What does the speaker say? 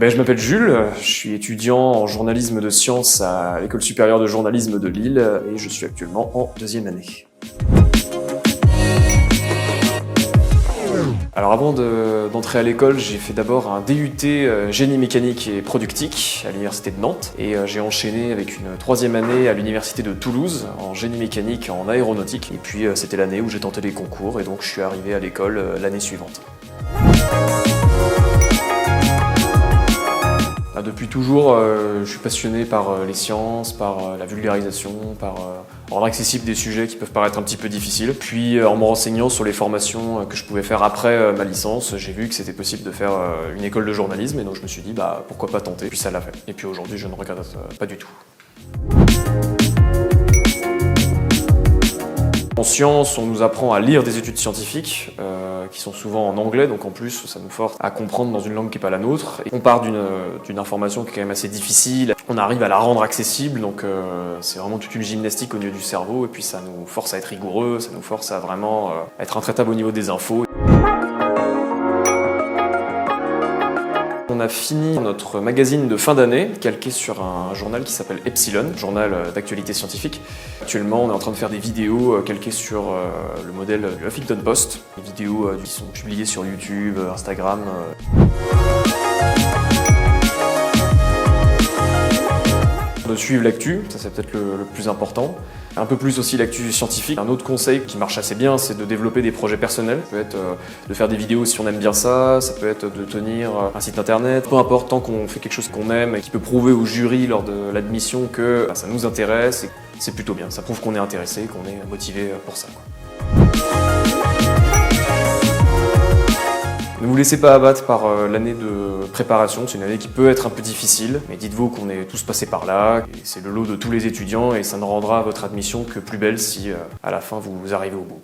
Je m'appelle Jules, je suis étudiant en journalisme de sciences à l'École supérieure de journalisme de Lille et je suis actuellement en 2e année. Alors avant d'entrer à l'école, j'ai fait d'abord un DUT génie mécanique et productique à l'université de Nantes et j'ai enchaîné avec une 3e année à l'université de Toulouse en génie mécanique en aéronautique. Et puis c'était l'année où j'ai tenté les concours et donc je suis arrivé à l'école l'année suivante. Depuis toujours, je suis passionné par les sciences, par la vulgarisation, par rendre accessible des sujets qui peuvent paraître un petit peu difficiles. Puis en me renseignant sur les formations que je pouvais faire après ma licence, j'ai vu que c'était possible de faire une école de journalisme et donc je me suis dit pourquoi pas tenter, puis ça l'a fait. Et puis aujourd'hui je ne regrette pas du tout. En sciences, on nous apprend à lire des études scientifiques qui sont souvent en anglais, donc en plus ça nous force à comprendre dans une langue qui n'est pas la nôtre. Et on part d'une information qui est quand même assez difficile, on arrive à la rendre accessible, donc c'est vraiment toute une gymnastique au niveau du cerveau, et puis ça nous force à être rigoureux, ça nous force à vraiment être intraitable au niveau des infos. On a fini notre magazine de fin d'année, calqué sur un journal qui s'appelle Epsilon, journal d'actualité scientifique. Actuellement, on est en train de faire des vidéos calquées sur le modèle du Huffington Post. Des vidéos qui sont publiées sur YouTube, Instagram. De suivre l'actu, ça c'est peut-être le plus important. Un peu plus aussi l'actu scientifique. Un autre conseil qui marche assez bien, c'est de développer des projets personnels. Ça peut être de faire des vidéos si on aime bien ça peut être de tenir un site internet. Peu importe, tant qu'on fait quelque chose qu'on aime et qui peut prouver au jury lors de l'admission que ça nous intéresse, c'est plutôt bien. Ça prouve qu'on est intéressé, qu'on est motivé pour ça. Ne vous laissez pas abattre par l'année de préparation, c'est une année qui peut être un peu difficile, mais dites-vous qu'on est tous passés par là, c'est le lot de tous les étudiants et ça ne rendra votre admission que plus belle si à la fin vous arrivez au bout.